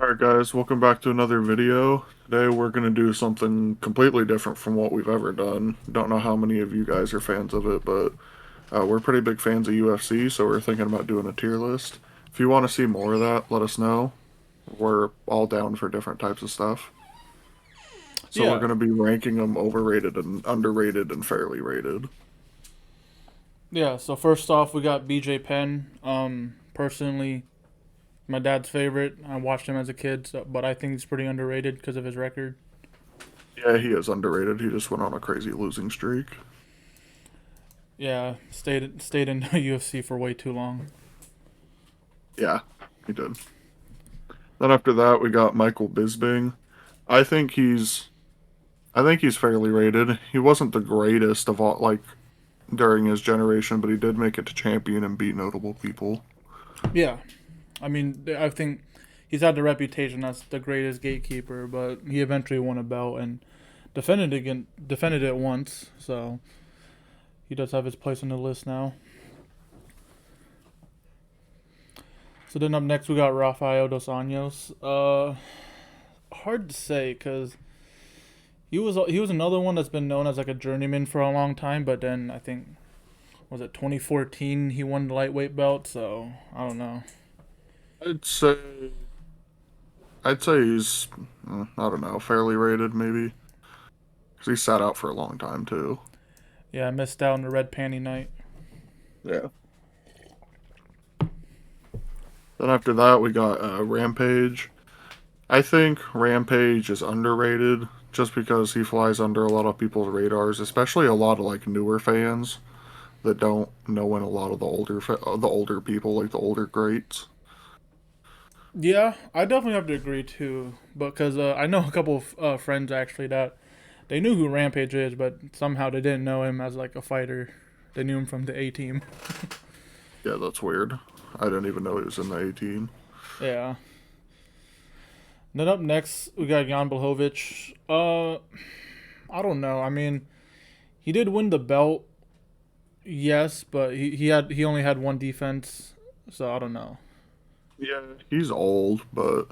Alright guys, welcome back to another video. Today we're going to do something completely different from what we've ever done. Don't know how many of you guys are fans of it, but we're pretty big fans of UFC, so we're thinking about doing a tier list. If you want to see more of that, let us know. We're all down for different types of stuff. So we're Yeah, going to be ranking them overrated and underrated and fairly rated. yeah. So first off, we got BJ Penn. Personally, my dad's favorite. I watched him as a kid, but I think he's pretty underrated because of his record. Yeah, he is underrated. He just went on a crazy losing streak. Yeah, stayed in UFC for way too long. Yeah, he did. Then after that, we got Michael Bisping. I think he's I think he's fairly rated. He wasn't the greatest of all, like, during his generation, but he did make it to champion and beat notable people. Yeah, I mean, I think he's had the reputation as the greatest gatekeeper, but he eventually won a belt and defended it once. So he does have his place on the list now. So then up next we got Rafael dos Anjos. Hard to say because he was another one that's been known as like a journeyman for a long time, but then I think was it 2014 he won the lightweight belt, so I don't know. I'd say, I'd say he's, I don't know, fairly rated maybe, because he sat out for a long time too. Yeah, I missed out on the red panty night. Yeah. Then after that, we got Rampage. I think Rampage is underrated just because he flies under a lot of people's radars, especially a lot of like newer fans that don't know in a lot of the older people, like the older greats. Yeah, I definitely have to agree too, because I know a couple of friends actually that they knew who Rampage is, but somehow they didn't know him as like a fighter. They knew him from the A Team. Yeah, that's weird. I didn't even know he was in the 18. Yeah. Then up next we got Jan Blachowicz. I don't know. I mean, he did win the belt, yes, but he only had one defense, so I don't know. Yeah, he's old, but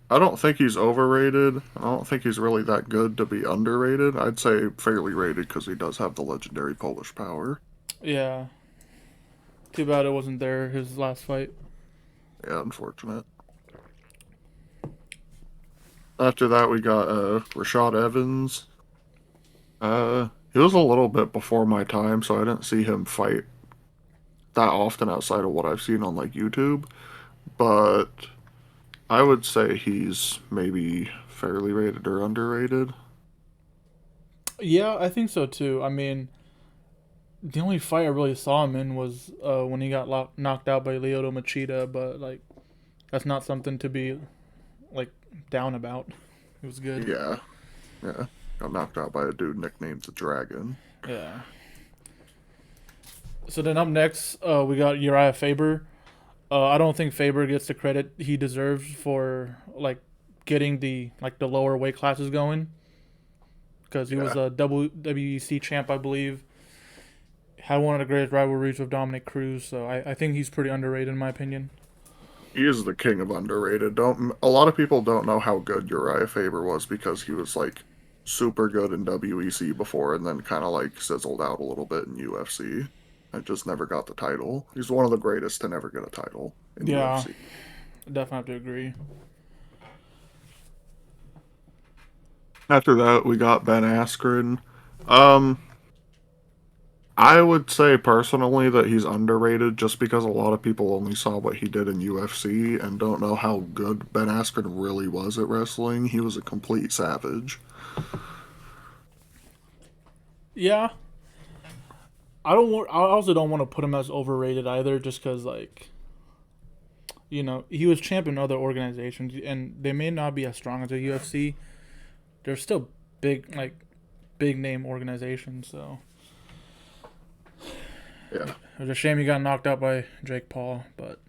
I don't think he's overrated. I don't think he's really that good to be underrated. I'd say fairly rated because he does have the legendary Polish power. Yeah. Too bad it wasn't there his last fight. Yeah, unfortunate. After that, we got Rashad Evans. He was a little bit before my time, so I didn't see him fight that often outside of what I've seen on like YouTube. But I would say he's maybe fairly rated or underrated. Yeah, I think so too. I mean, the only fight I really saw him in was when he got knocked out by Lyoto Machida, but like that's not something to be like down about. It was good. Yeah, yeah. Got knocked out by a dude nicknamed the Dragon. Yeah. So then up next, we got Uriah Faber. I don't think Faber gets the credit he deserves for like getting the lower weight classes going because he was Yeah, a WEC champ, I believe. Had one of the greatest rivalries with Dominic Cruz, so I think he's pretty underrated in my opinion. he is the king of underrated. Don't A lot of people don't know how good Uriah Faber was because he was like super good in WEC before and then kind of like sizzled out a little bit in UFC. I just never got the title. He's one of the greatest to never get a title in Yeah, UFC. I definitely have to agree. After that, we got Ben Askren. Um, I would say personally that he's underrated just because a lot of people only saw what he did in UFC and don't know how good Ben Askren really was at wrestling. He was a complete savage. Yeah, I also don't want to put him as overrated either, just because he was champ in other organizations, and they may not be as strong as the UFC. They're still big name organizations, so Yeah. it was a shame he got knocked out by Jake Paul. But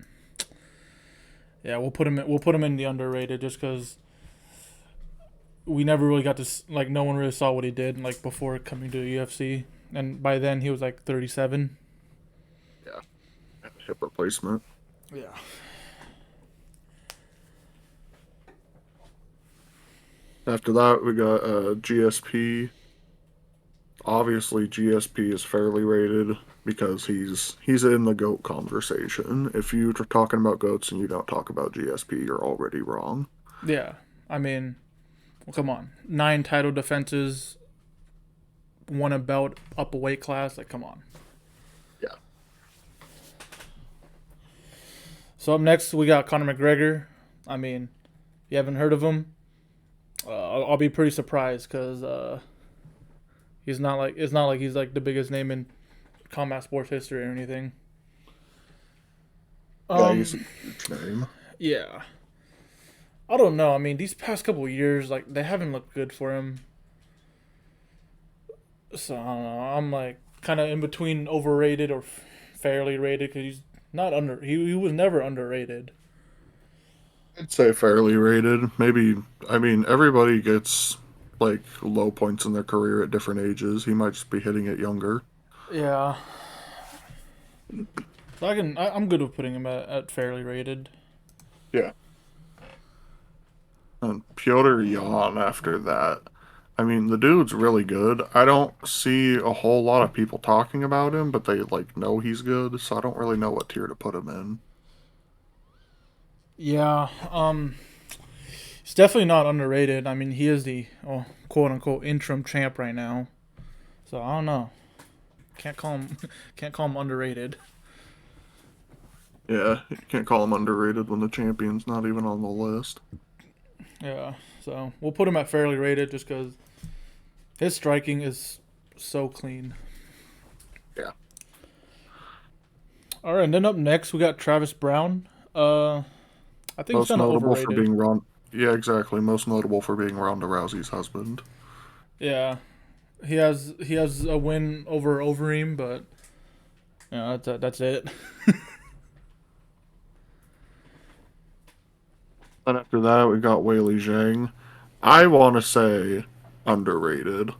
yeah, we'll put him in the underrated just because we never really got to no one really saw what he did like before coming to the UFC, and by then he was like 37. Yeah. Hip replacement. Yeah. After that, we got GSP. Obviously, GSP is fairly rated because he's in the GOAT conversation. If you're talking about GOATs and you don't talk about GSP, you're already wrong. Yeah, I mean, well, come on, 9 title defenses, won a belt, up a weight class. Like, come on. Yeah. So up next we got Conor McGregor. I mean, you haven't heard of him? I'll be pretty surprised because he's not like it's not like he's like the biggest name in combat sports history or anything. Yeah, he's a Um, huge name. yeah, I don't know. I mean, these past couple of years, like they haven't looked good for him. So I don't know. I'm like kind of in between overrated or fairly rated because he's not under. He was never underrated. I'd say fairly rated. Maybe, I mean, everybody gets like low points in their career at different ages. He might just be hitting it younger. Yeah, so I'm good with putting him at fairly rated. Yeah. And Piotr Jan after that. I mean, the dude's really good. I don't see a whole lot of people talking about him, but they like know he's good, so I don't really know what tier to put him in. Yeah, he's definitely not underrated. I mean, he is the quote unquote interim champ right now. So I don't know. Can't call him can't call him underrated. Yeah, you can't call him underrated when the champion's not even on the list. Yeah. So we'll put him at fairly rated just because his striking is so clean. Yeah. All right, and then up next we got Travis Brown. I think he's Most kind of notable for overrated. being Ron. Yeah, exactly. Most notable for being Ronda Rousey's husband. Yeah, he has a win over Overeem, but yeah, that's it. Then after that, we got Weili Zhang. I want to say underrated.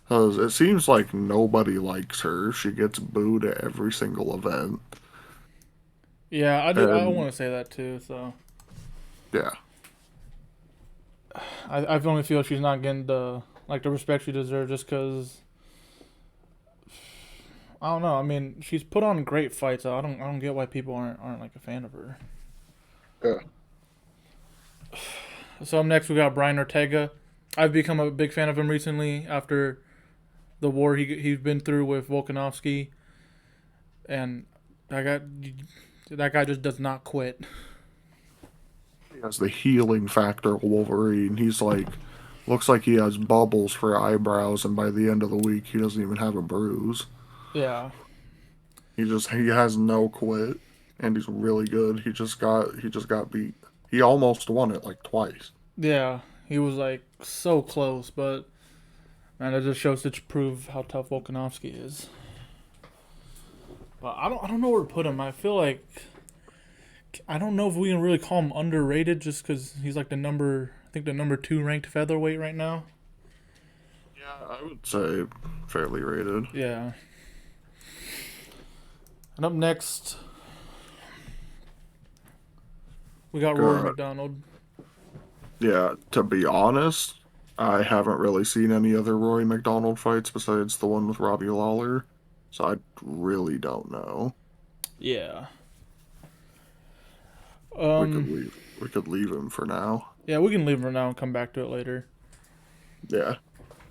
Because it seems like nobody likes her. She gets booed at every single event. Yeah, I do. I And want to say that too. So yeah, I only feel she's not getting the respect she deserves just because I don't know. I mean, she's put on great fights. So I don't get why people aren't like a fan of her. yeah, So up next we got Brian Ortega. I've become a big fan of him recently after the war he's been through with Volkanovski, and that guy just does not quit. he has the healing factor of Wolverine. He's like, looks like he has bubbles for eyebrows, and by the end of the week, he doesn't even have a bruise. Yeah, He has no quit, and he's really good. He just got beat. He almost won it like twice. yeah, he was like so close, but man, that just shows to prove how tough Volkanovski is. But I don't know where to put him. I feel like I don't know if we can really call him underrated just because he's like I think the number 2 ranked featherweight right now. Yeah, I would say fairly rated. Yeah. And up next, we got Rory God. McDonald. Yeah, to be honest, I haven't really seen any other Rory McDonald fights besides the one with Robbie Lawler, so I really don't know. Yeah. We could Um. leave. We could leave him for now. Yeah, we can leave him for now and come back to it later. Yeah.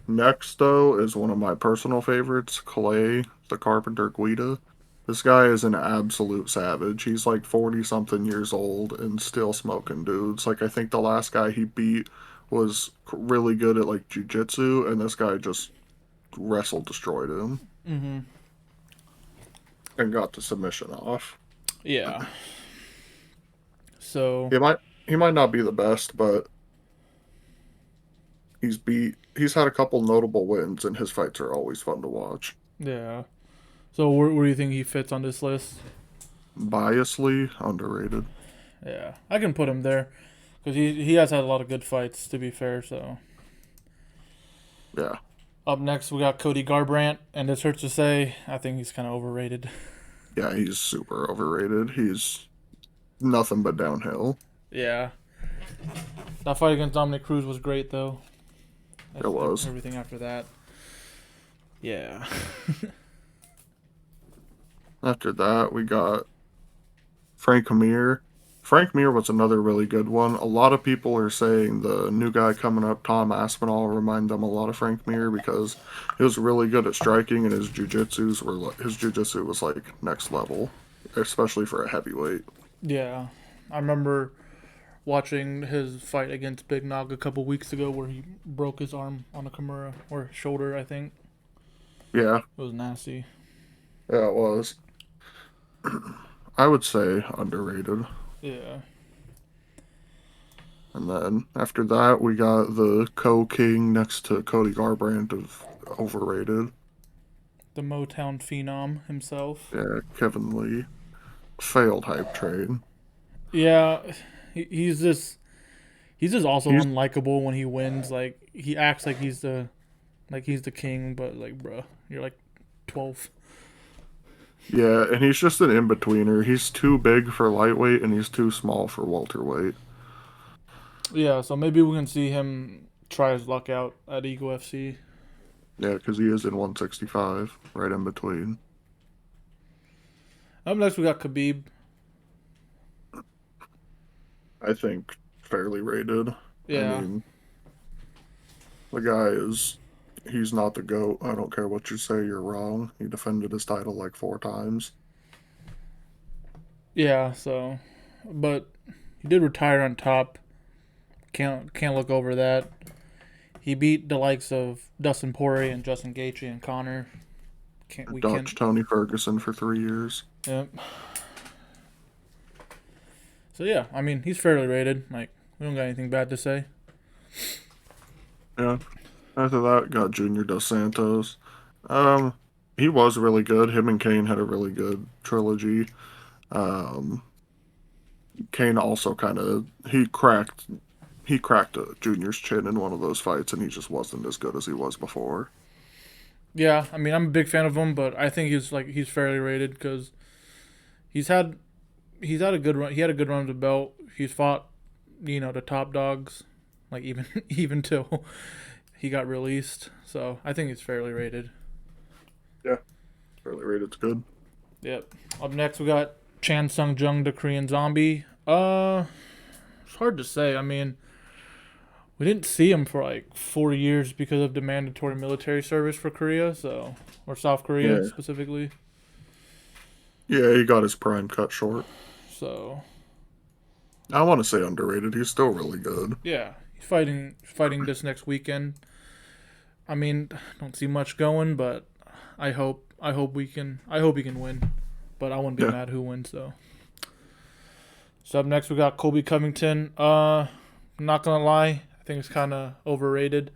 Next, though, is one of my personal favorites, Clay, the Carpenter Guida. This guy is an absolute savage. He's like 40 something years old and still smoking dudes. Like, I think the last guy he beat was really good at like jujitsu, and this guy just wrestle destroyed him Mm-hmm. and got the submission off. Yeah. So He might he might not be the best, but he's had a couple notable wins, and his fights are always fun to watch. yeah. So where do you think he fits on this list? Biasly underrated. Yeah, I can put him there because he has had a lot of good fights. To be fair, so Yeah. up next we got Cody Garbrandt, and this hurts to say, I think he's kind of overrated. Yeah, he's super overrated. He's nothing but downhill. Yeah. That fight against Dominic Cruz was great though. It was. Everything after that. Yeah. After that, we got Frank Mir. Frank Mir was another really good one. A lot of people are saying the new guy coming up, Tom Aspinall, remind them a lot of Frank Mir because he was really good at striking and his jujitsu was like next level, especially for a heavyweight. Yeah. I remember watching his fight against Big Nog a couple weeks ago where he broke his arm on a Kimura or shoulder, I think. Yeah, It was nasty. yeah, it was. I would say underrated. Yeah. And then after that, we got the Co-King next to Cody Garbrandt of overrated. The Motown phenom himself. Yeah, Kevin Lee. Failed hype train. Yeah, he's just also He's unlikable when he wins. Like he acts like he's the king, but like, bruh, you're like 12. Yeah, and he's just an in-betweener. He's too big for lightweight and he's too small for welterweight. Yeah, so maybe we can see him try his luck out at Eagle FC. Yeah, because he is in 165, right in between. Up next, we got Khabib. I think fairly rated. I Yeah, mean, the guy is he's not the GOAT. I don't care what you say, you're wrong. He defended his title like 4 times. yeah. So, but he did retire on top. Can't look over that. He beat the likes of Dustin Poirier and Justin Gaethje and Connor. Can't we can Dodged Tony Ferguson for 3 years. Yep. So yeah, I mean he's fairly rated. Like we don't got anything bad to say. Yeah. After that, got Junior Dos Santos. Um, he was really good. Him and Kane had a really good trilogy. Um, Kane also kind of he cracked Junior's chin in one of those fights, and he just wasn't as good as he was before. Yeah, I mean I'm a big fan of him, but I think he's fairly rated because he's had he's had a good run. He had a good run of the belt. He's fought the top dogs, like even even till he got released. So I think he's fairly rated. Yeah, fairly rated's good. Yep. Up next we got Chan Sung Jung, the Korean Zombie. It's hard to say. I mean, we didn't see him for like 4 years because of the mandatory military service for Korea, so or South Korea Yeah, specifically. yeah, he got his prime cut short. So I want to say underrated. He's still really good. yeah, he's fighting this next weekend. I mean, don't see much going, but I hope he can win. But I wouldn't be Yeah, mad who wins though. So up next we got Colby Covington. Not gonna lie, I think it's kind of overrated.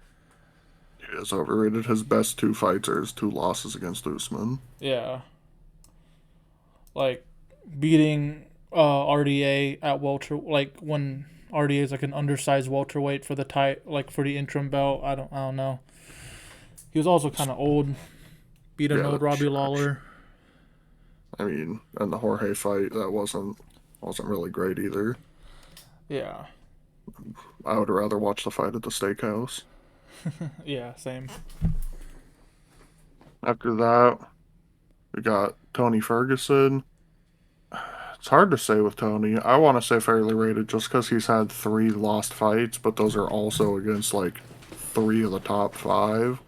he is overrated. His best 2 fights are his 2 losses against Usman. Yeah, like beating RDA at welter, like when RDA is like an undersized welterweight for the like for the interim belt. I don't know. He was also kind of old. Beat an Yeah, old that's Robbie trash. Lawler. I mean, and the Jorge fight that wasn't really great either. Yeah, I would rather watch the fight at the steakhouse. yeah, same. After that, we got Tony Ferguson. It's hard to say with Tony. I want to say fairly rated just because he's had 3 lost fights, but those are also against like 3 of the top 5.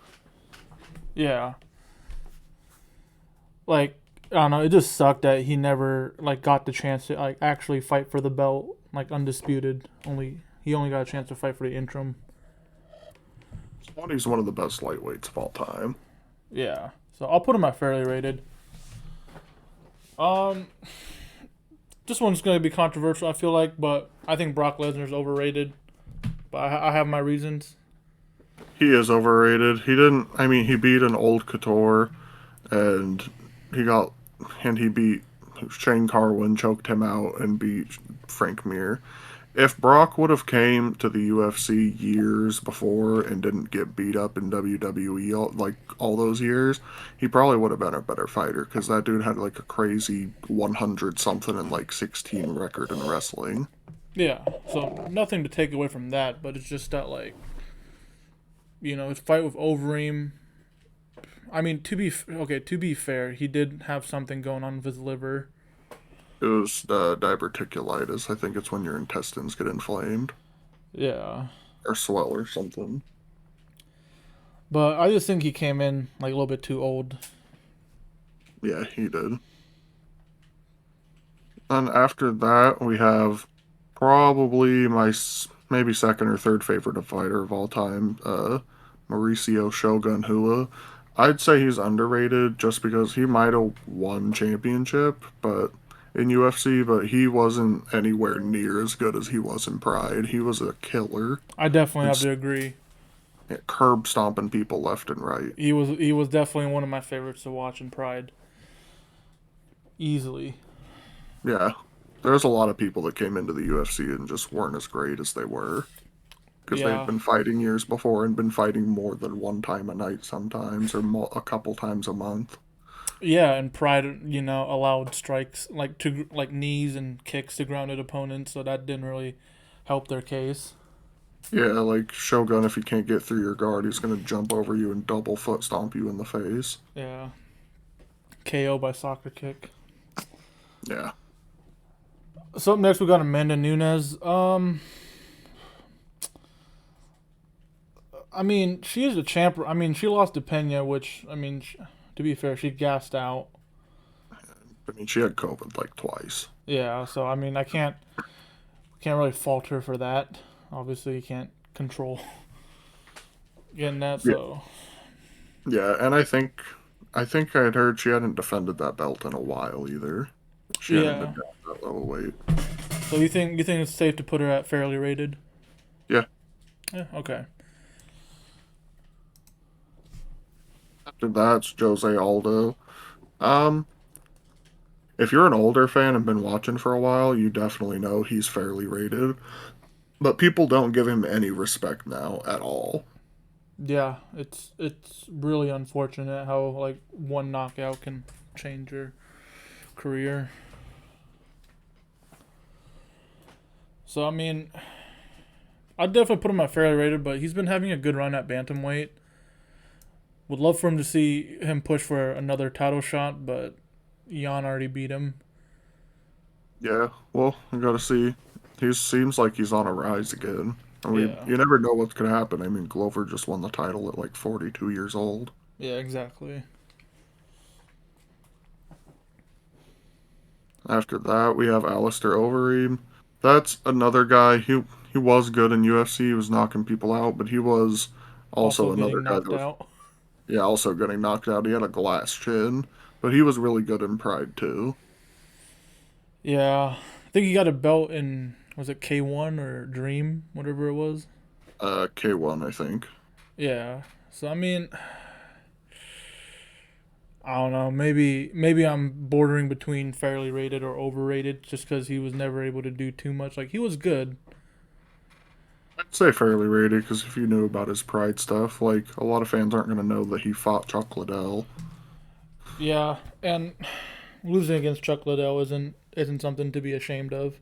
Yeah, like I don't know. It just sucked that he never like got the chance to like actually fight for the belt, like undisputed. He only got a chance to fight for the interim. Tony's one of the best lightweights of all time. Yeah, so I'll put him at fairly rated. Um, this one's gonna be controversial, I feel like, but I think Brock Lesnar's overrated. But I have my reasons. He is overrated. He didn't. I mean, he beat an old Couture, and he got and he beat Shane Carwin, choked him out, and beat Frank Mir. If Brock would have came to the UFC years before and didn't get beat up in WWE all those years, he probably would have been a better fighter because that dude had like a crazy 100 something and like 16 record in wrestling. Yeah, So nothing to take away from that, but it's just that like his fight with Overeem. I mean, to be fair, he did have something going on with his liver. It was diverticulitis. I think it's when your intestines get inflamed Yeah, or swell or something. but I just think he came in like a little bit too old. Yeah, he did. And after that, we have probably maybe second or third favorite fighter of all time, Mauricio Shogun Hua. I'd say he's underrated just because he might have won championship, but in UFC, but he wasn't anywhere near as good as he was in Pride. He was a killer I definitely and have to agree. curb stomping people left and right. He was definitely one of my favorites to watch in Pride. Easily. Yeah, there's a lot of people that came into the UFC and just weren't as great as they were, because they'd Yeah. been fighting years before and been fighting more than one time a night sometimes, or a couple times a month. Yeah, and Pride, allowed strikes like knees and kicks to grounded opponents, so that didn't really help their case. Yeah, like Shogun, if he can't get through your guard, he's gonna jump over you and double foot stomp you in the face. Yeah. KO by soccer kick. Yeah. So up next we got Amanda Nunes. I mean, she is a champ. I mean, she lost to Pena, which to be fair, she gassed out. I mean, she had COVID like twice. Yeah, so I mean, I can't really fault her for that. Obviously, you can't control getting that. Yeah. So Yeah, and I think I had heard she hadn't defended that belt in a while either. She hadn't been yeah. down that low weight. So you think it's safe to put her at fairly rated? Yeah. Yeah. Okay. After that, it's Jose Aldo. Um, if you're an older fan and been watching for a while, you definitely know he's fairly rated. But people don't give him any respect now at all. Yeah, it's really unfortunate how like one knockout can change your career. So I mean, I'd definitely put him at fairly rated, but he's been having a good run at bantamweight. Would love for him to see him push for another title shot, but Jan already beat him. Yeah, well, I gotta see. He seems like he's on a rise again. And Yeah, you never know what's gonna happen. I mean, Glover just won the title at like 42 years old. yeah, exactly. After that, we have Alistair Overeem. That's another guy. He was good in UFC. He was knocking people out, but he was Also also another getting guy that knocked was, out. yeah, also getting knocked out. He had a glass chin, but he was really good in Pride too. Yeah, I think he got a belt in was it K1 or Dream, whatever it was. K1, I think. Yeah. So I mean, I don't know. Maybe I'm bordering between fairly rated or overrated just because he was never able to do too much. Like he was good. I'd say fairly rated because if you knew about his Pride stuff, like a lot of fans aren't gonna know that he fought Chuck Liddell. Yeah, and losing against Chuck Liddell isn't something to be ashamed of.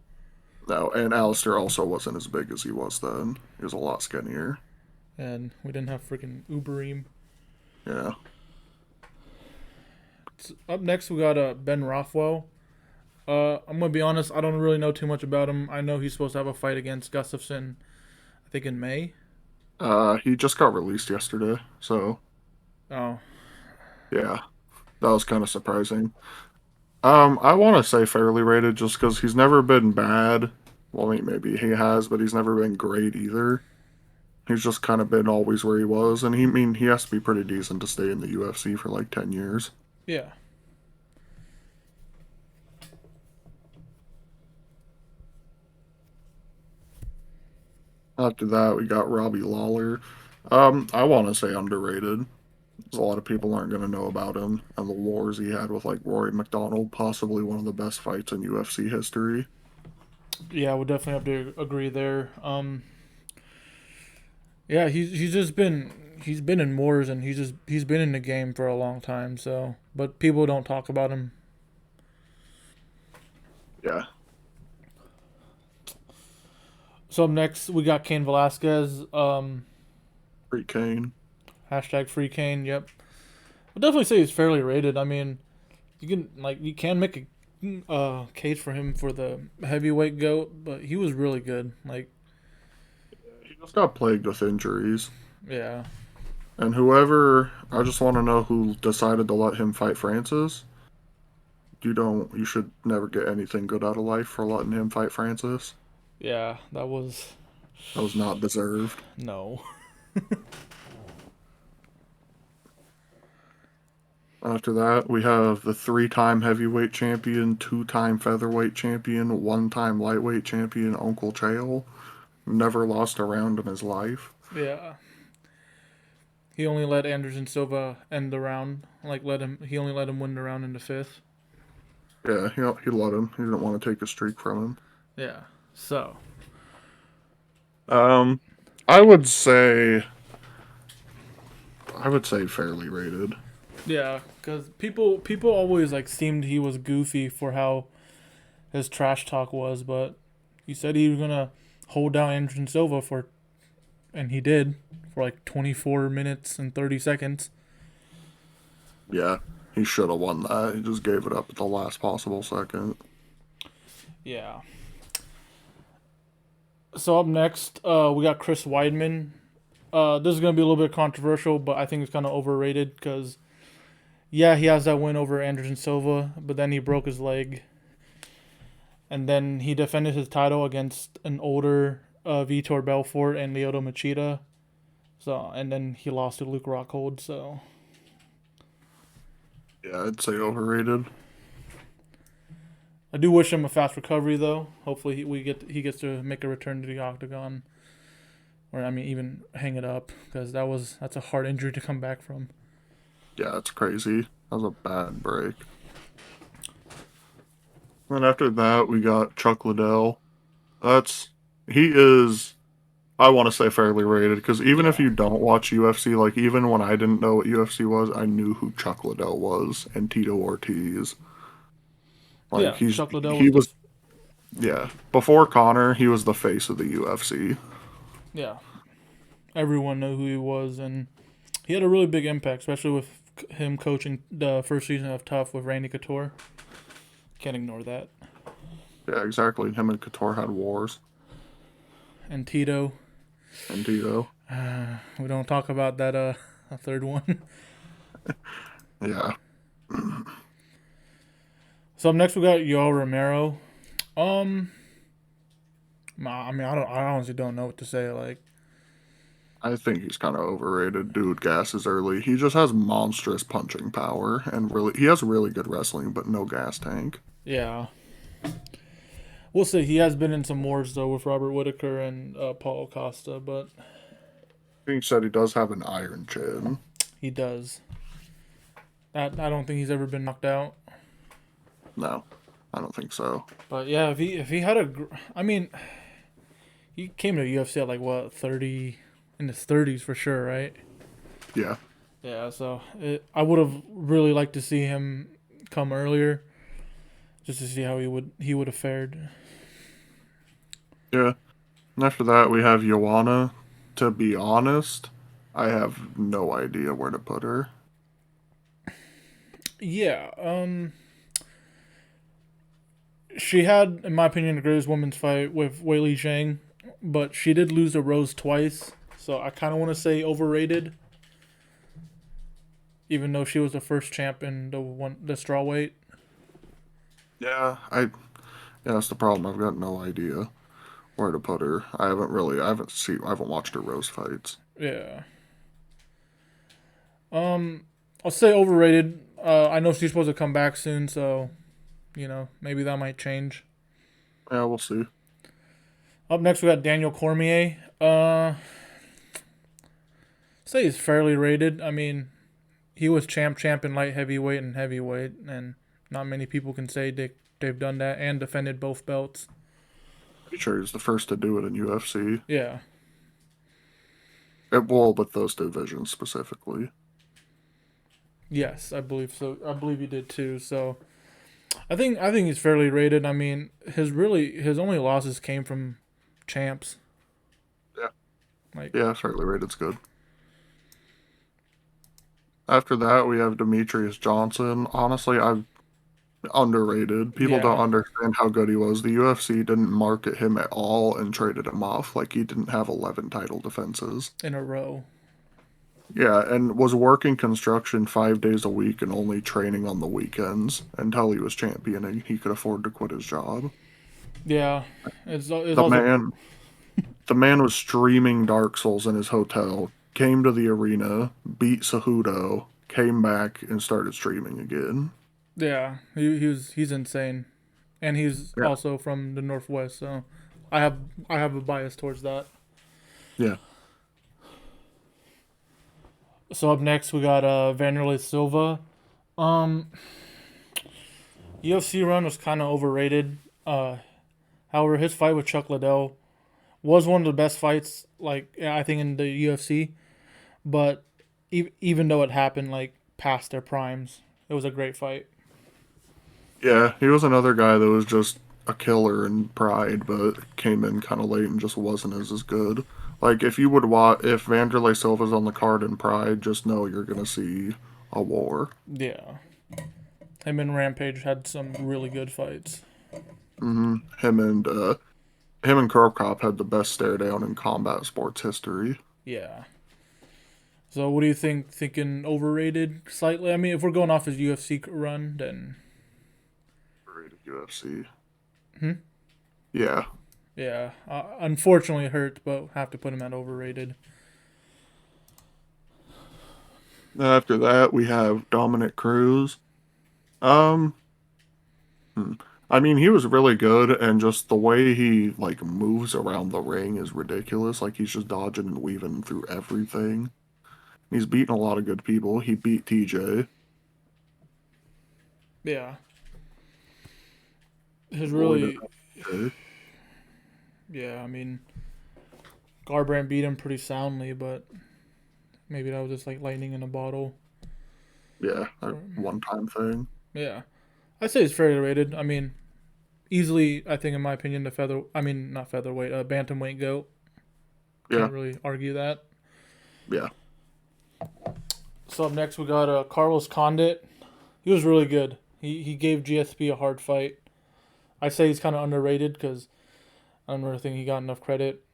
No, and Alistair also wasn't as big as he was then. He was a lot skinnier. And we didn't have freaking Uberim. Yeah. Up next we got Ben Rothwell. I'm gonna be honest. I don't really know too much about him. I know he's supposed to have a fight against Gustafson. I think in May. He just got released yesterday, so Oh, yeah, that was kind of surprising. I want to say fairly rated just because he's never been bad. Well, I mean, maybe he has, but he's never been great either. He's just kind of been always where he was, and he has to be pretty decent to stay in the UFC for like 10 years. yeah. After that, we got Robbie Lawler. I want to say underrated. 'Cause a lot of people aren't going to know about him and the wars he had with like Rory McDonald, possibly one of the best fights in UFC history. Yeah, I would definitely have to agree there. Yeah, he's been in wars and he's been in the game for a long time. So, but people don't talk about him. Yeah. So up next we got Cain Velasquez. Great Kane. Hashtag free Cain. Yep. I'll definitely say he's fairly rated. I mean, you can make a case for him for the heavyweight goat, but he was really good. Like, He just got plagued with injuries. yeah, And whoever, I just want to know who decided to let him fight Francis. You should never get anything good out of life for letting him fight Francis. yeah, that was That was not deserved. no. After that, we have the 3-time heavyweight champion, 2-time featherweight champion, 1-time lightweight champion, Uncle Chael. Never lost a round in his life. Yeah, he only let Anderson Silva end the round. Like, let him. He only let him win the round in the fifth. Yeah, he let him. He didn't want to take a streak from him. Yeah. So Um, I would say, I would say fairly rated. yeah, because people always like seemed he was goofy for how his trash talk was, but he said he was gonna hold down Anderson Silva for, and he did for like 24 minutes and 30 seconds. Yeah, he should have won that. He just gave it up at the last possible second. Yeah. So up next, we got Chris Weidman. This is gonna be a little bit controversial, but I think it's kind of overrated because yeah, he has that win over Anderson Silva, but then he broke his leg, and then he defended his title against an older Vitor Belfort and Lyoto Machida. So and then he lost to Luke Rockhold. So Yeah, I'd say overrated. I do wish him a fast recovery though. Hopefully he gets to make a return to the octagon, or I mean even hang it up because that's a hard injury to come back from. Yeah, it's crazy. That was a bad break. Then after that, we got Chuck Liddell. That's he is. I want to say fairly rated because even if Yeah, you don't watch UFC, like even when I didn't know what UFC was, I knew who Chuck Liddell was and Tito Ortiz. Like yeah. Chuck Liddell he was the was yeah. Before Connor, he was the face of the UFC. yeah. Everyone knew who he was, and he had a really big impact, especially with him coaching the first season of Tough with Randy Couture. Can't ignore that. Yeah, exactly. Him and Couture had wars, And Tito, and Tito. we don't talk about that. A third one. Yeah, So up next we got Yoel Romero. Um, I mean I honestly don't know what to say. Like, I think he's kind of overrated. Dude gasses early. He just has monstrous punching power, and he has really good wrestling, but no gas tank. yeah, we'll see. He has been in some wars though with Robert Whitaker and Paul Costa, but He said he does have an iron chin. he does. I don't think he's ever been knocked out. No, I don't think so. But yeah, if he had I mean, he came to UFC at like what 30 in his 30s for sure, right? Yeah, Yeah, so I would have really liked to see him come earlier, just to see how he would have fared. yeah. And after that, we have Joanna. To be honest, I have no idea where to put her. Yeah, she had, in my opinion, the greatest women's fight with Weili Zhang, but she did lose to Rose twice, so I kind of want to say overrated, even though she was the first champ in the strawweight. Yeah, yeah, that's the problem. I've got no idea where to put her. I haven't watched her Rose fights. Yeah. I'll say overrated. I know she's supposed to come back soon, so maybe that might change. Yeah, we'll see. Up next, we got Daniel Cormier. Say he's fairly rated. I mean, he was champ in light heavyweight and heavyweight, and not many people can say they've done that and defended both belts. Pretty sure he's the first to do it in UFC. Yeah. Well, with those divisions specifically. Yes, I believe so. I believe he did too. So, I think he's fairly rated. I mean, his only losses came from champs. Like, Yeah, fairly rated's good. After that, we have Demetrius Johnson. Honestly, I've underrated. People don't yeah, understand how good he was. The UFC didn't market him at all and traded him off. Like, he didn't have 11 title defenses. in a row. Yeah, and was working construction 5 days a week and only training on the weekends until he was champion and he could afford to quit his job. Yeah, it's The also man, the man was streaming Dark Souls in his hotel, came to the arena, beat Cejudo, came back and started streaming again. yeah. He's insane, and he's Yeah, also from the Northwest, so I have I have a bias towards that. yeah, So up next we got Vanderlei Silva. Um, UFC run was kind of overrated. However, his fight with Chuck Liddell was one of the best fights, like I think in the UFC. But even though it happened like past their primes, it was a great fight. yeah. He was another guy that was just a killer in Pride, but came in kind of late and just wasn't as good. Like if you would watch, if Vanderlei Silva's on the card in Pride, just know you're gonna see a war. Yeah, him and Rampage had some really good fights. Him and him and Crow Cop had the best stare down in combat sports history. Yeah. So what do you think? Thinking overrated slightly? I mean, if we're going off his UFC run, then Rated UFC. hmm? Yeah. Yeah. Unfortunately, it hurt, but have to put him at overrated. After that, we have Dominic Cruz. Um, hmm. I mean, he was really good, and just the way he like moves around the ring is ridiculous. Like he's just dodging and weaving through everything. He's beaten a lot of good people. He beat TJ. Yeah. His Avoided really, TJ. yeah. I mean, Garbrandt beat him pretty soundly, but maybe that was just like lightning in a bottle. Yeah, a For one-time thing. yeah, I say it's fairly rated. I mean, easily, I think in my opinion, the feather. I mean, not featherweight, bantamweight goat. Yeah, Can't really argue that. yeah. So up next we got Carlos Condit. He was really good. He gave GSP a hard fight. I say he's kind of underrated because I don't really think he got enough credit.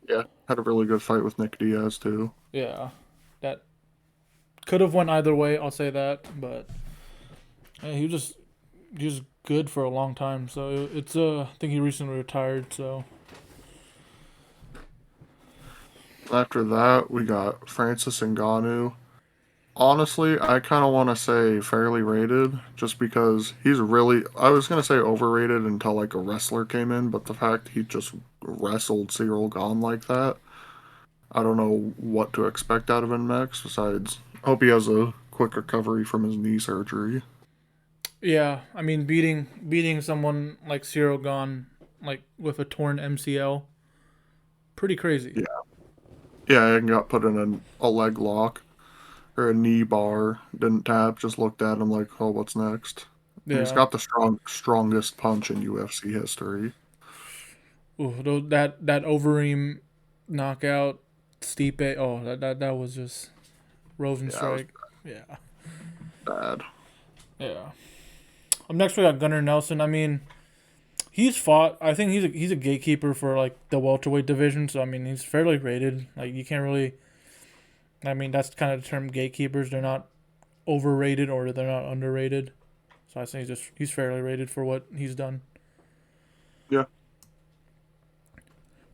Yeah, had a really good fight with Nick Diaz too. Yeah, that could have went either way. I'll say that, but he was good for a long time. So it's I think he recently retired. So After that, we got Francis Ngannou. Honestly, I kind of want to say fairly rated, just because he's really. I was gonna say overrated until like a wrestler came in, but the fact he just wrestled Cyril Gahn like that, I don't know what to expect out of him next. Besides, hope he has a quick recovery from his knee surgery. yeah, I mean beating someone like Cyril Gahn like with a torn MCL, pretty crazy. Yeah, yeah, and got put in a leg lock or a knee bar. Didn't tap. Just looked at him like, oh, what's next? And he's Yeah. got the strongest punch in UFC history. Ooh, that Overeem knockout, Stipe. Oh, that was just Yeah, it was Rosenstrike. Yeah, bad. yeah. Up next we got Gunnar Nelson. I mean, he's fought. I think he's a gatekeeper for like the welterweight division. So I mean, he's fairly rated. Like you can't really. I mean, that's kind of the term gatekeepers. They're not overrated or they're not underrated. So I think he's fairly rated for what he's done. Yeah,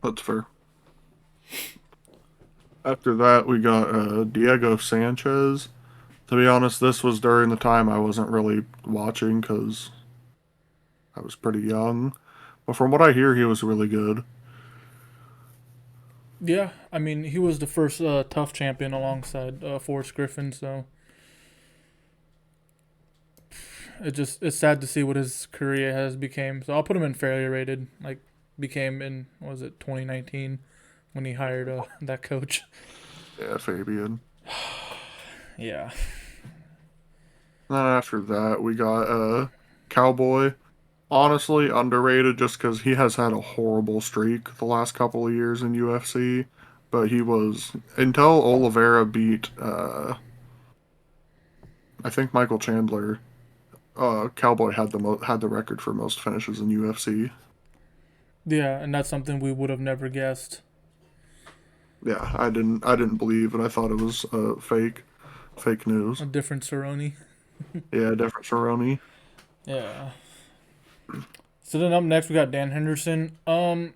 that's fair. After that, we got Diego Sanchez. To be honest, this was during the time I wasn't really watching because I was pretty young. But from what I hear, he was really good. Yeah, I mean, he was the first tough champion alongside Forrest Griffin. So it's sad to see what his career has became. So I'll put him in fairly rated. Like became in what was it 2019 when he hired that coach. Yeah, Fabian. Yeah. Then after that, we got Cowboy. Honestly, underrated just because he has had a horrible streak the last couple of years in UFC. but he was until Oliveira beat I think Michael Chandler. Cowboy had had the record for most finishes in UFC. Yeah, and that's something we would have never guessed. Yeah, I didn't believe it. I thought it was fake news. A different Cerrone. Yeah, different Cerrone. Yeah. So then up next we got Dan Henderson. I'm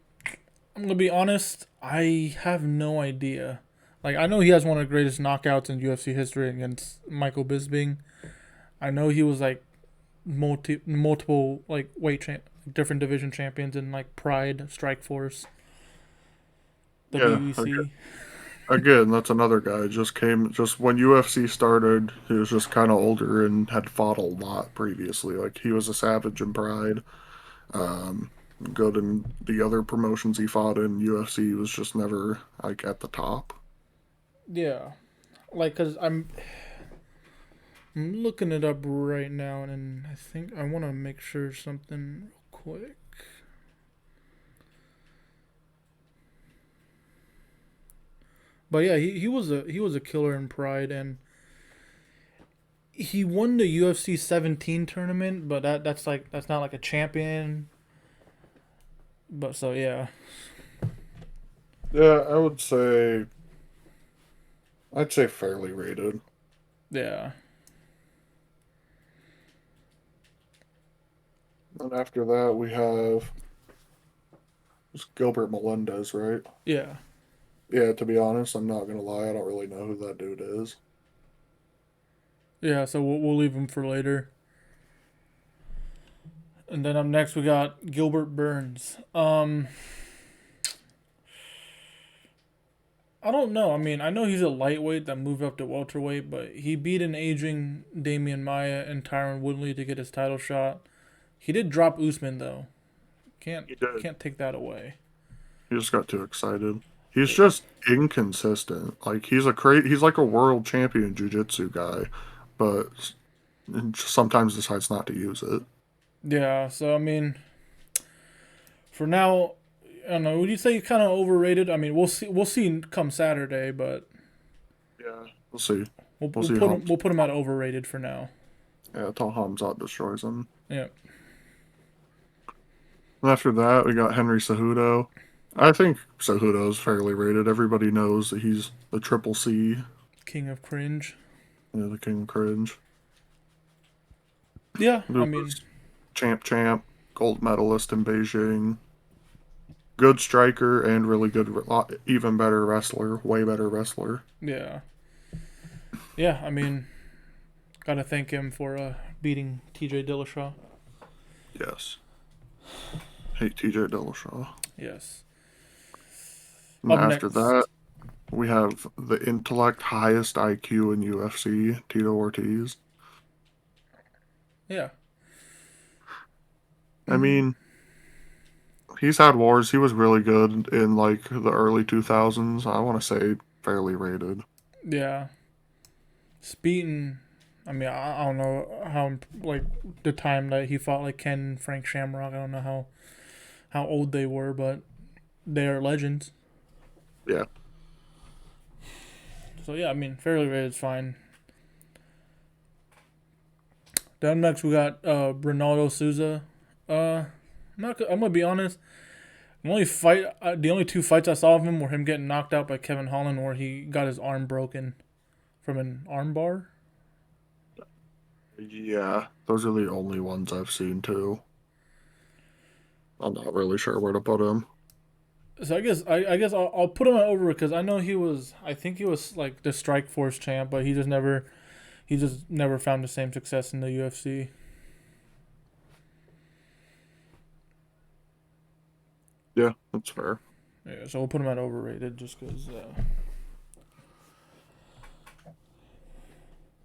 gonna be honest. I have no idea. Like I know he has one of the greatest knockouts in UFC history against Michael Bisping. I know he was like multiple like different division champions in like Pride, Strikeforce, Yeah, WEC. again, that's another guy. Just when UFC started, he was just kind of older and had fought a lot previously. Like he was a savage in Pride. Um, Good in the other promotions he fought in. UFC was just never like at the top. Yeah, like cause I'm looking it up right now, and I think I want to make sure something real quick. But yeah, he was a killer in Pride, and he won the UFC 17 tournament. But that's not like a champion. But so yeah, Yeah, I'd say fairly rated. yeah, And after that, we have it's Gilbert Melendez, right? yeah, Yeah, to be honest, I'm not gonna lie, I don't really know who that dude is. yeah. So we'll leave him for later. And then up next we got Gilbert Burns. I don't know. I mean, I know he's a lightweight that moved up to welterweight, but he beat an aging Damian Maya and Tyron Woodley to get his title shot. He did drop Usman though. Can't He did. can't take that away. He just got too excited. He's Yeah. just inconsistent. Like he's like a world champion jiu-jitsu guy, but sometimes decides not to use it. Yeah. So I mean, for now, I don't know. Would you say he's kind of overrated? I mean, we'll see. We'll see come Saturday, but Yeah, we'll see. we'll, We'll we'll see put how. him we'll put him at overrated for now. Yeah, until Hamzat destroys him. Yeah. And after that, we got Henry Cejudo. I think Cejudo is fairly rated. Everybody knows that he's the triple C, King of cringe. the king of cringe. Yeah. I Dude mean, was champ, gold medalist in Beijing. Good striker and really good, even better wrestler, way better wrestler. yeah. Yeah. I mean, gotta thank him for beating T.J. Dillashaw. Yes. Hate TJ Dillashaw. Yes. And Up after that, next. we have the intellect highest IQ in UFC, Tito Ortiz. Yeah. I mean, he's had wars. He was really good in like the early 2000s. I want to say fairly rated. Yeah. Speeding. I mean, I don't know how like the time that he fought like Ken and Frank Shamrock. I don't know how old they were, but they are legends. Yeah. So yeah, I mean, fairly rated is fine. Then next we got Ronaldo Souza. I'm gonna be honest. The only two fights I saw of him were him getting knocked out by Kevin Holland, where he got his arm broken from an arm bar. Yeah. Those are the only ones I've seen too. I'm not really sure where to put him. So I guess I'll put him over because I know I think he was like the Strike Force champ, but he just never found the same success in the UFC. Yeah, that's fair. Yeah, so we'll put him at overrated just because.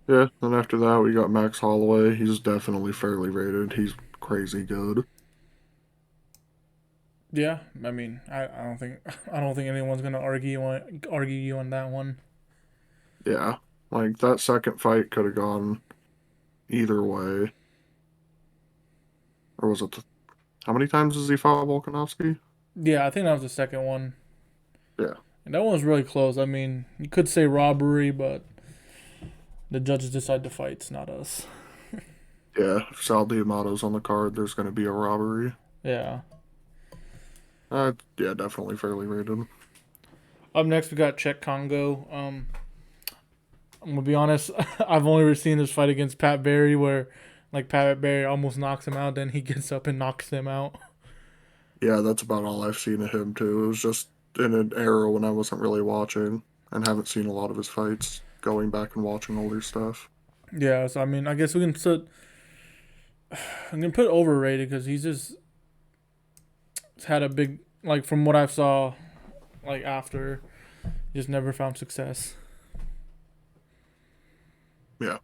Yeah, then after that we got Max Holloway. He's definitely fairly rated. He's crazy good. Yeah, I mean, I don't think anyone's gonna argue you on that one. Yeah. Like that second fight could have gone either way. Or was it how many times has he fought Volkanovski? Yeah, I think that was the second one. Yeah. And that one was really close. I mean, you could say robbery, but the judges decide the fights, not us. Yeah, if Sal Diamato's on the card, there's going to be a robbery. Yeah. Yeah, definitely fairly rated. Up next, we got Czech Congo. I'm gonna be honest. I've only ever seen this fight against Pat Barry, where like Pat Barry almost knocks him out, then he gets up and knocks him out. Yeah, that's about all I've seen of him too. It was just in an era when I wasn't really watching and haven't seen a lot of his fights. Going back and watching older stuff. Yeah. So I mean, I guess we can put I'm gonna put overrated because he's just had a big like from what I saw like after, just never found success. Yeah.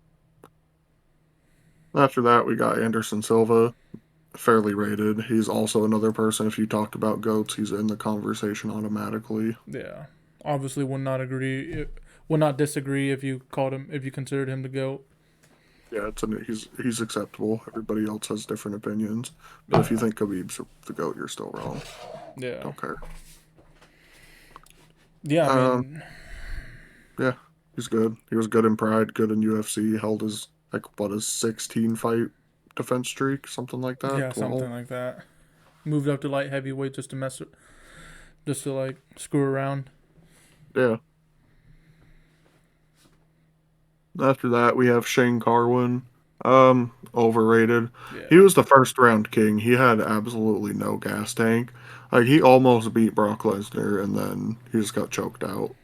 After that, we got Anderson Silva, fairly rated. He's also another person. If you talked about goats, he's in the conversation automatically. Yeah. Obviously, would not disagree if you called him if you considered him the goat. Yeah, he's acceptable. Everybody else has different opinions, but if you Yeah. think Khabib's the goat, you're still wrong. Yeah. Don't care. Yeah. I Um, mean, yeah, he's good. He was good in Pride, good in UFC. Held his like what his 16 fight defense streak, something like that. yeah, 12. something like that. Moved up to light heavyweight just to just to like screw around. Yeah. After that, we have Shane Carwin. Overrated. He Yeah. was the first round king. He had absolutely no gas tank. Like he almost beat Brock Lesnar, and then he just got choked out.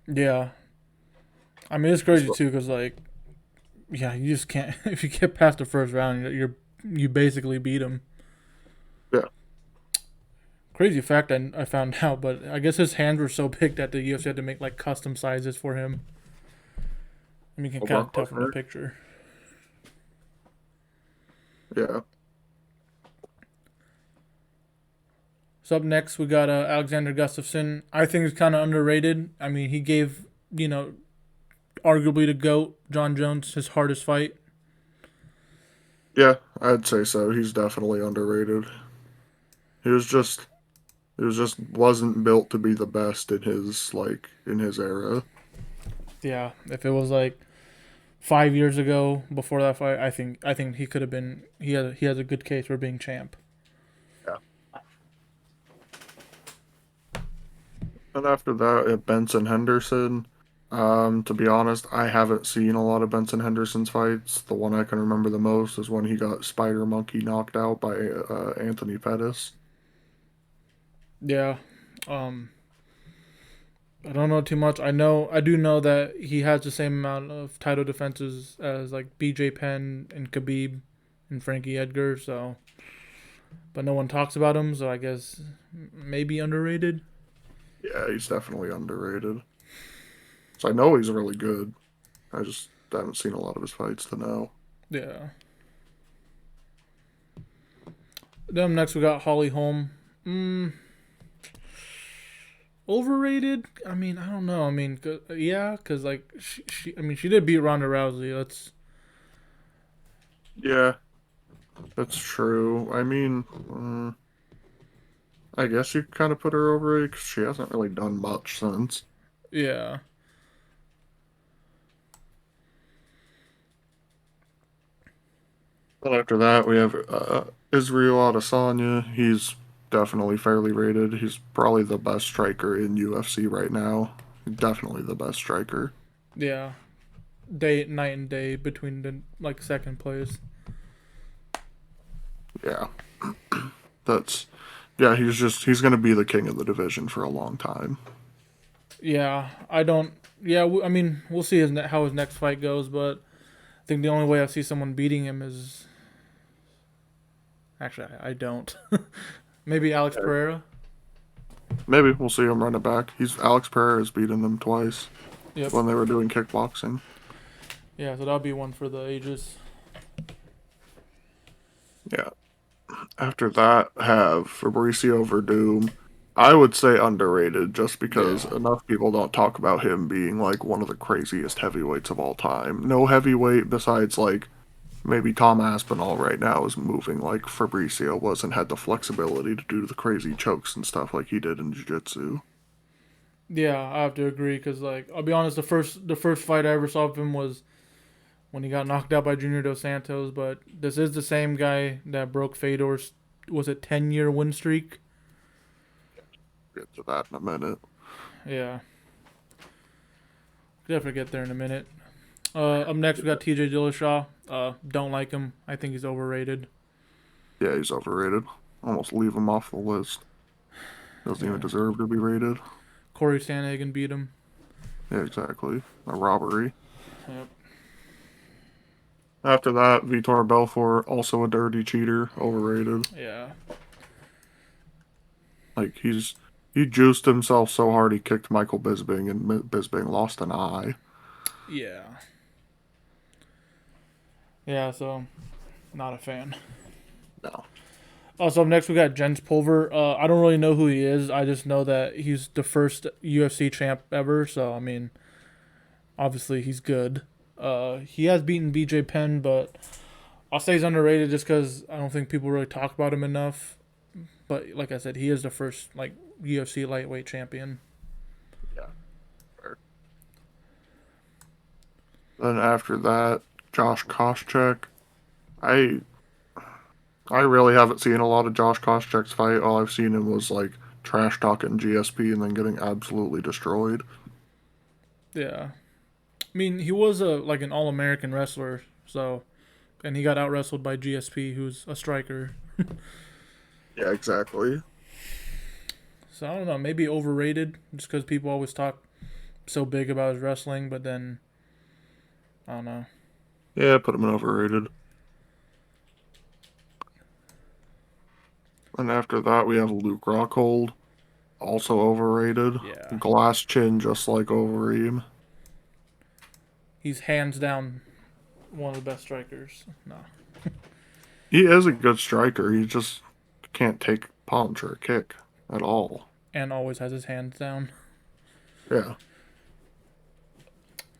Yeah. I mean, it's crazy too because like, yeah, you just can't if you get past the first round, you basically beat him. Yeah, Crazy fact I found out, but I guess his hands were so big that the UFC had to make like custom sizes for him. I mean, you can kind of Brock tell from the Lesnar. picture. Yeah, So up next we got Alexander Gustafsson. I think he's kind of underrated. I mean, he gave you know arguably the goat John Jones his hardest fight. yeah, I'd say so. He's definitely underrated. He was just he was just wasn't built to be the best in his era. Yeah, if it was like 5 years ago before that fight, I think he could have been. He has a good case for being champ. Yeah. And after that, Benson Henderson. To be honest, I haven't seen a lot of Benson Henderson's fights. The one I can remember the most is when he got Spider Monkey knocked out by Anthony Pettis. Yeah. Um, I don't know too much. I do know that he has the same amount of title defenses as like BJ Penn and Khabib and Frankie Edgar. So, but no one talks about him. So I guess maybe underrated. Yeah, he's definitely underrated. So I know he's really good. I just haven't seen a lot of his fights to know. Yeah. Then next we got Holly Holm. Overrated? I mean, I don't know. I mean, yeah, because like I mean, she did beat Ronda Rousey. That's Yeah, that's true. I mean, I guess you kind of put her over it because she hasn't really done much since. yeah, But after that, we have Israel Adesanya. He's definitely fairly rated. He's probably the best striker in UFC right now. Definitely the best striker. yeah. Night and day between the like second place. Yeah, that's yeah. He's gonna be the king of the division for a long time. Yeah, I don't. Yeah, I mean, we'll see how his next fight goes, but I think the only way I see someone beating him is actually I don't. Maybe Alex Yeah. Pereira. Maybe we'll see him run it back. He's Alex Pereira has beaten him twice Yep. when they were doing kickboxing. Yeah, so that'll be one for the ages. Yeah. After that, have Fabricio Verdum. I would say underrated just because Yeah. enough people don't talk about him being like one of the craziest heavyweights of all time. No heavyweight besides like maybe Tom Aspinall right now is moving like Fabricio was and had the flexibility to do the crazy chokes and stuff like he did in jiu-jitsu. Yeah, I have to agree because, like, I'll be honest, the first fight I ever saw of him was when he got knocked out by Junior Dos Santos. But this is the same guy that broke Fedor's, was it 10-year win streak? Get to that in a minute. Yeah, definitely get there in a minute. Up next we got T.J. Dillashaw. Don't like him. I think he's overrated. Yeah, he's overrated. Almost leave him off the list. Doesn't even Yeah, deserve to be rated. Corey Sandhagen beat him. Yeah, exactly. A robbery. Yep. After that, Vitor Belfort, also a dirty cheater, overrated. Yeah. Like he juiced himself so hard he kicked Michael Bisping, and Bisping lost an eye. Yeah. Yeah. So, not a fan. No. Also, up next we got Jens Pulver. I don't really know who he is. I just know that he's the first UFC champ ever. So I mean, obviously he's good. He has beaten BJ Penn, but I'll say he's underrated just because I don't think people really talk about him enough. But like I said, he is the first like UFC lightweight champion. Yeah. Fair. Then after that, Josh Koscheck. I I really haven't seen a lot of Josh Koscheck's fight. All I've seen him was like trash talking GSP and then getting absolutely destroyed. Yeah, I mean he was a like an all American wrestler, so and he got out wrestled by GSP, who's a striker. Yeah, exactly. So I don't know, maybe overrated just because people always talk so big about his wrestling, but then I don't know. Yeah, put him in overrated. And after that, we have Luke Rockhold, also overrated. Yeah, Glass chin, just like Overeem. he's hands down one of the best strikers. No, He is a good striker. He just can't take a punch or a kick at all. and always has his hands down. Yeah.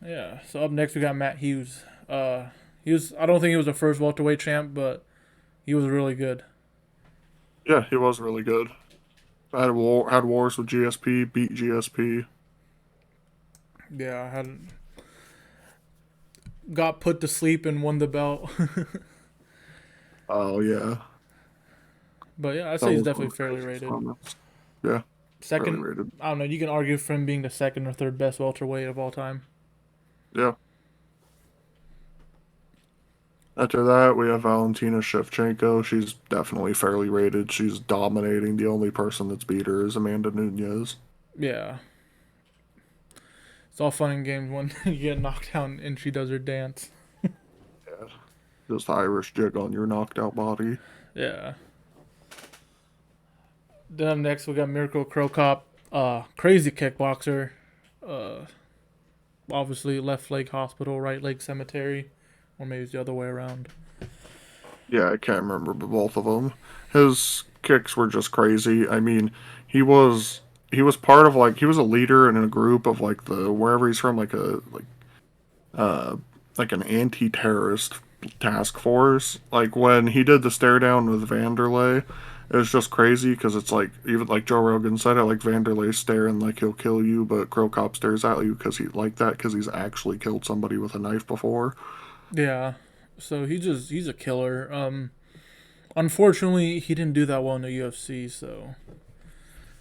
Yeah. So up next we got Matt Hughes. He was. I don't think he was the first welterweight champ, but he was really good. Yeah, he was really good. Had wars with GSP, beat GSP. Yeah, I had got put to sleep and won the belt. Oh yeah. But yeah, I'd That say he's was one definitely of the fairly craziest rated. moments. Yeah, fairly Second, rated. I don't know. You can argue for him being the second or third best welterweight of all time. Yeah. After that, we have Valentina Shevchenko. She's definitely fairly rated. She's dominating. The only person that's beat her is Amanda Nunez. Yeah, it's all fun and games when you get knocked out and she does her dance. Yeah. Just Irish jig on your knocked out body. Yeah. Then next we got Mirko Krokop, crazy kickboxer. Uh, Obviously left leg hospital, right leg cemetery, or maybe it's the other way around. Yeah, I can't remember both of them. His kicks were just crazy. I mean, he was he was part of like he was a leader in a group of like the wherever he's from, uh like an anti-terrorist task force. Like when he did the stare down with Vanderlei, it was just crazy because it's like even like Joe Rogan said it, like Vanderlei staring like he'll kill you, but Crow Cop stares at you because he like that because he's actually killed somebody with a knife before. Yeah. So he's a killer. Unfortunately, he didn't do that well in the UFC. So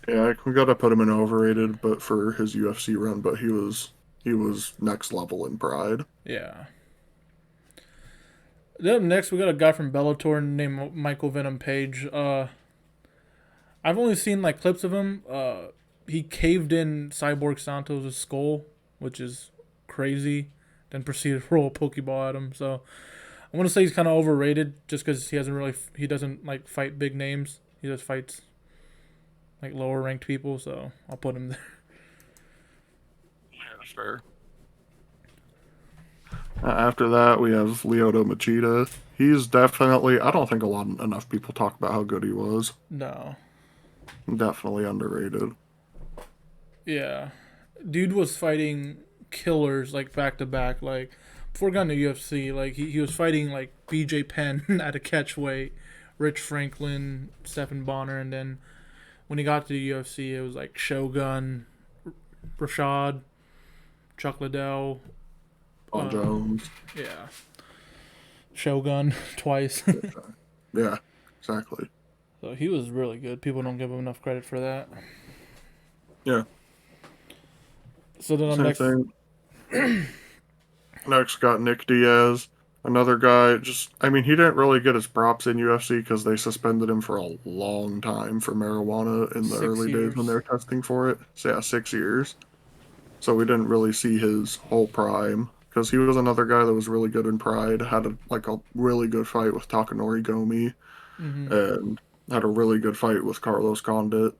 Yeah, we gotta put him in overrated, but for his UFC run, but he was next level in pride. yeah. Then next we got a guy from Bellator named Michael Venom Page. I've only seen like clips of him. He caved in Cyborg Santos' skull, which is crazy. Then proceeded to roll a pokeball at him. So I want to say he's kind of overrated, just because he doesn't like fight big names. He just fights like lower ranked people. So I'll put him there. Yeah, sure. After that, we have Lyoto Machida. He's definitely. I don't think enough people talk about how good he was. No. Definitely underrated. Yeah. Dude was fighting killers like back to back. Like before going to UFC, like he was fighting like BJ Penn at a catch weight, Rich Franklin, Stephen Bonner, and then when he got to the UFC, it was like Shogun, Rashad, Chuck Liddell, Paul Jones. yeah, Shogun twice. Yeah, exactly. So he was really good. People don't give him enough credit for that. Yeah, So then up same next, thing. Next got Nick Diaz, another guy. Just, I mean, he didn't really get his props in UFC because they suspended him for a long time for marijuana in the 6 early days when they years. were testing for it. So yeah, 6 years. So we didn't really see his whole prime because he was another guy that was really good in Pride. Had a really good fight with Takanori Gomi Mm-hmm. and had a really good fight with Carlos Condit,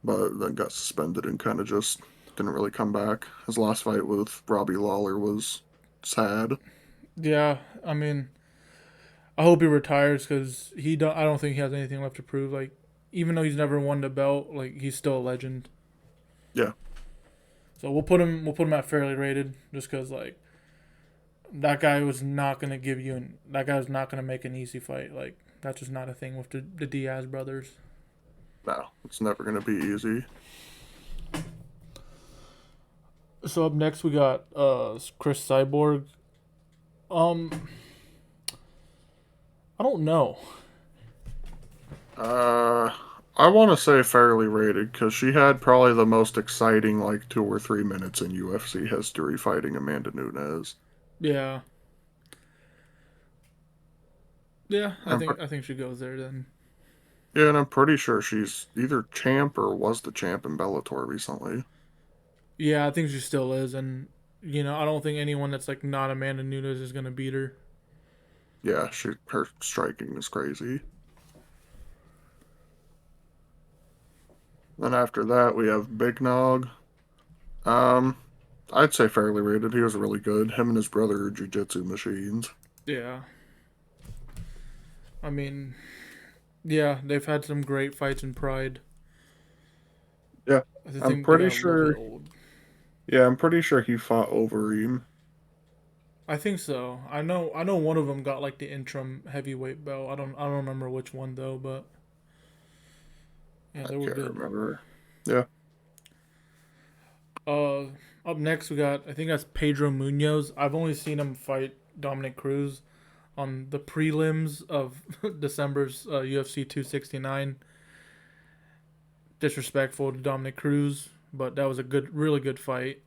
but then got suspended and kind of just didn't really come back. His last fight with Robbie Lawler was sad. Yeah, I mean, I hope he retires because he don't. I don't think he has anything left to prove. Like, even though he's never won the belt, like he's still a legend. Yeah, So we'll put him. We'll put him at fairly rated, just because like that guy was not gonna give you an. That guy was not gonna make an easy fight. Like that's just not a thing with the Diaz brothers. no, it's never going to be easy. So up next we got Chris Cyborg. Um, I don't know. Uh, I want to say fairly rated because she had probably the most exciting 2 or 3 minutes in UFC history fighting Amanda Nunes. Yeah, yeah. I I'm, think I think she goes there then. yeah, and I'm pretty sure she's either champ or was the champ in Bellator recently. Yeah, I think she still is, and I don't think anyone that's like not Amanda Nunes is gonna beat her. Yeah, her striking is crazy. Then after that we have Big Nog. Um, I'd say fairly rated. He was really good. Him and his brother are jiu-jitsu machines. Yeah, I mean, yeah, they've had some great fights in Pride. Yeah, I I'm think they pretty got a little bit sure. old. Yeah, I'm pretty sure he fought Overeem. I think so. I know one of them got like the interim heavyweight belt. I don't remember which one though, but yeah, I they were can't good. remember. Yeah, Uh, Up next we got I think that's Pedro Munoz. I've only seen him fight Dominic Cruz on the prelims of December's UFC 269. Disrespectful to Dominic Cruz, but that was a good, really good fight.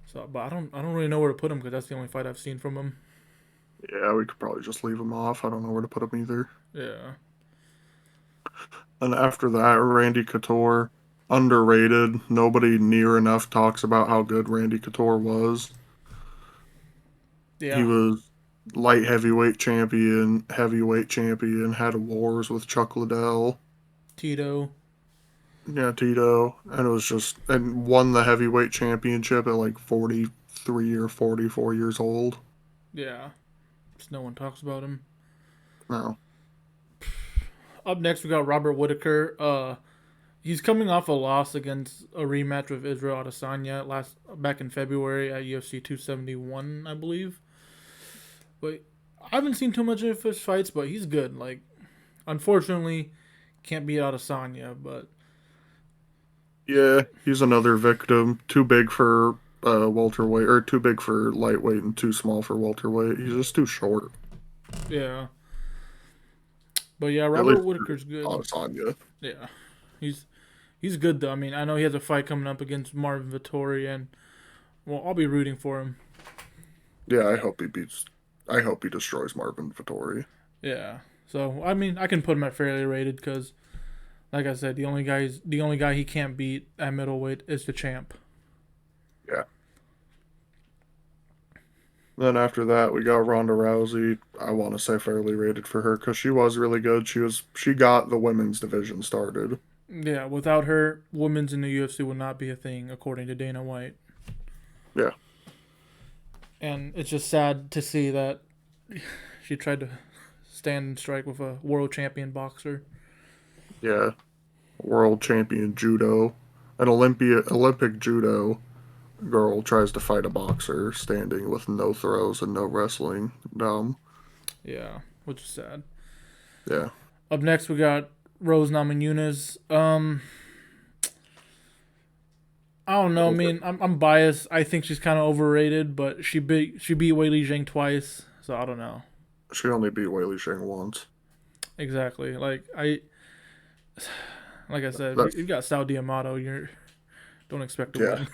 So, but I don't really know where to put him because that's the only fight I've seen from him. yeah, we could probably just leave him off. I don't know where to put him either. Yeah, And after that, Randy Couture, underrated. Nobody near enough talks about how good Randy Couture was. He yeah, was heavyweight champion, had wars with Chuck Liddell, Tito. yeah, Tito, and it was just and won the heavyweight championship at 43 or 44 years old. Yeah, just no one talks about him. No, Up next we got Robert Whitaker. He's coming off a loss against a rematch with Israel Adesanya back in February at UFC 271, I believe. But I haven't seen too much of his fights, but he's good. Like, unfortunately, can't beat Adesanya, but yeah, he's another victim. Too big for welterweight, or too big for lightweight and too small for welterweight. He's just too short. yeah. But yeah, At Robert least Whitaker's good. Adesanya. Yeah, he's he's good though. I mean, I know he has a fight coming up against Marvin Vettori, and well, I'll be rooting for him. Yeah, I hope he destroys Marvin Vittori. Yeah. So I mean, I can put him at fairly rated because, like I said, the only guy he can't beat at middleweight is the champ. Yeah. Then after that, we got Ronda Rousey. I want to say fairly rated for her because she was really good. She got the women's division started. Yeah, without her, women's in the UFC would not be a thing, according to Dana White. Yeah, And it's just sad to see that she tried to stand and strike with a world champion boxer. yeah. World champion judo, an Olympic judo girl tries to fight a boxer standing with no throws and no wrestling. Yeah, which is sad. Yeah, Up next, we got Rose Namajunas. I don't know. I mean, I'm biased. I think she's kind of overrated, but she beat Wei Li Jing twice, so I don't know. She only beat Weili Sheng once. Exactly. Like I said, That you got Sal Diamato. You don't expect to yeah, win.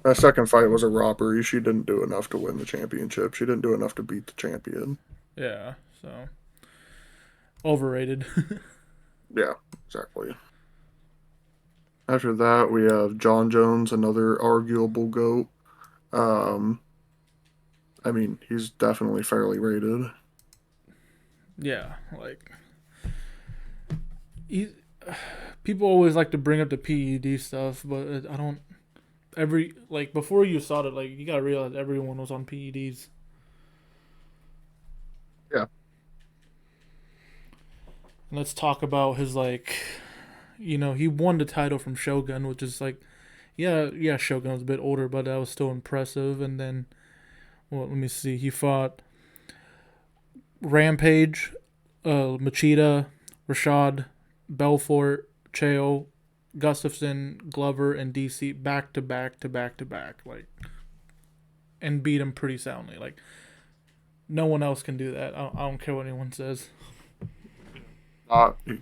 that second fight was a robbery. She didn't do enough to win the championship. She didn't do enough to beat the champion. Yeah. So overrated. Yeah, exactly. After that, we have John Jones, another arguable goat. Um, I mean, he's definitely fairly rated. Yeah. Like he, people always like to bring up the PED stuff, but I don't. Every like before you saw it, like you gotta realize everyone was on PEDs. Yeah, Let's talk about his he won the title from Shogun, which is like, yeah, Shogun was a bit older, but that was still impressive. And then, well, let me see, he fought Rampage, Machida, Rashad, Belfort, Chael, Gustafson, Glover, and DC back to back to back to back, and beat him pretty soundly. Like no one else can do that. I don't care what anyone says. not you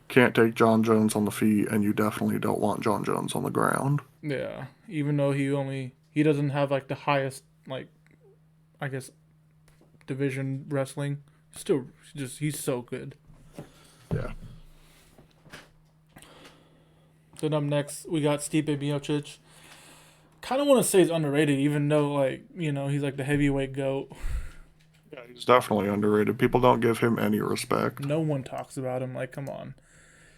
can't take John Jones on the feet, and you definitely don't want John Jones on the ground. Yeah, even though he doesn't have like the highest I guess division wrestling, still just he's so good. Yeah, Then up next we got Stipe Miocic. Kind of want to say he's underrated, even though he's like the heavyweight goat. yeah, he's definitely underrated. People don't give him any respect. No one talks about him. Like, come on.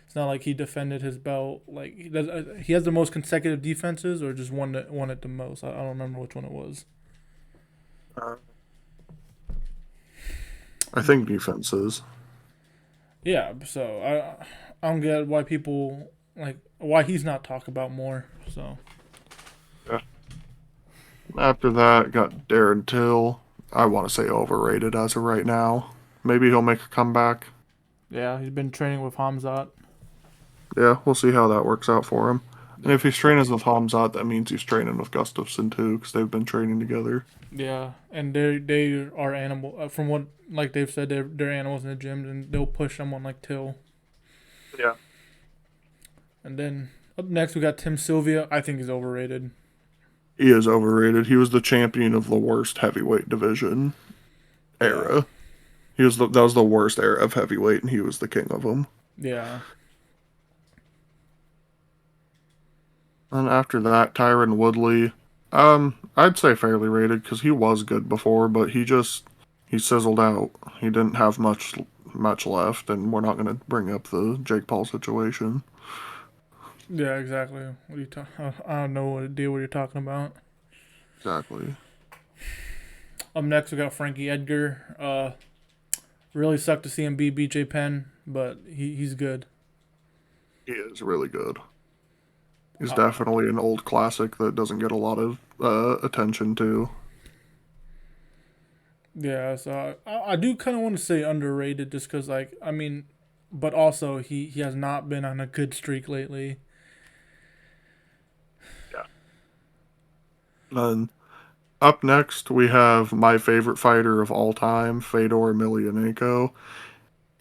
It's not like he defended his belt. Like he does. He has the most consecutive defenses, or just won it the most. I don't remember which one it was. Uh, I think defenses. Yeah. So I don't get why people why he's not talked about more. So Yeah. After that, got Darren Till. I want to say overrated as of right now. Maybe he'll make a comeback. yeah, he's been training with Hamzat. Yeah, we'll see how that works out for him. And Yeah. if he's training with Hamzat, that means he's training with Gustafson too, because they've been training together. Yeah, and they are animal. From what like they've said, they're animals in the gym, and they'll push someone like Till. Yeah. And then up next we got Tim Sylvia. I think he's overrated. He is overrated. He was the champion of the worst heavyweight division Yeah, era. That was the worst era of heavyweight, and he was the king of them. yeah, And after that, Tyron Woodley. I'd say fairly rated because he was good before, but he sizzled out. He didn't have much left, and we're not going to bring up the Jake Paul situation. yeah. Exactly. What are you talking? I don't know what deal what you're talking about. Exactly. Up next we got Frankie Edgar. Really sucked to see him beat BJ Penn, but he's good. He is really good. He's Uh, definitely an old classic that doesn't get a lot of attention to. yeah, so I do kind of want to say underrated just because but also he has not been on a good streak lately. Yeah. And up next, we have my favorite fighter of all time, Fedor Emelianenko.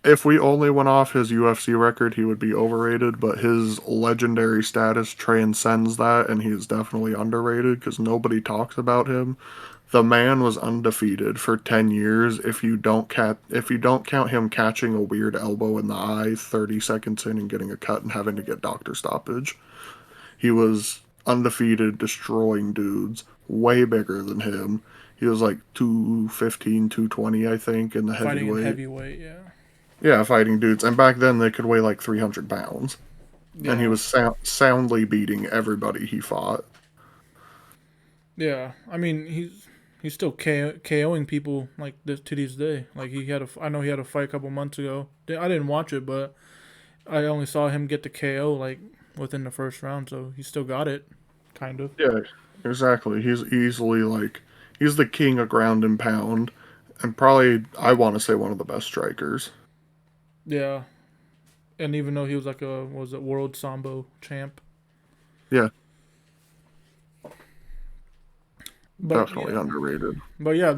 If we only went off his UFC record, he would be overrated, but his legendary status transcends that, and he is definitely underrated because nobody talks about him. The man was undefeated for 10 years if you don't count him catching a weird elbow in the eye 30 seconds in and getting a cut and having to get doctor stoppage. He was undefeated, destroying dudes, way bigger than him. He was like 215, 220, I think, in the Fighting in heavyweight. heavyweight, yeah, Yeah, fighting dudes. And back then they could weigh like 300 pounds. And he yeah, was soundly beating everybody he fought. yeah. I mean he's still KOing people like this to this day. Like I know he had a fight a couple months ago. I didn't watch it, but I only saw him get the KO like within the first round, so he still got it, kind of. Yeah, exactly. He's the king of ground and pound. And probably, I want to say, one of the best strikers. Yeah, and even though he was like a what was it world sambo champ. Yeah, But Definitely yeah, underrated.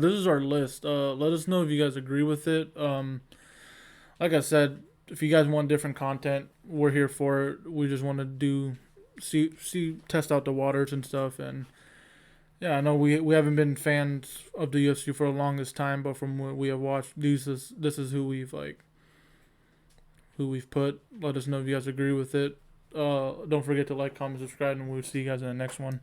this is our list. Let us know if you guys agree with it. Like I said, if you guys want different content, we're here for it. We just want to test out the waters and stuff. And yeah, I know we haven't been fans of the UFC for the longest time, but from what we have watched, this is who we've put. Let us know if you guys agree with it. Don't forget to like, comment, subscribe, and we'll see you guys in the next one.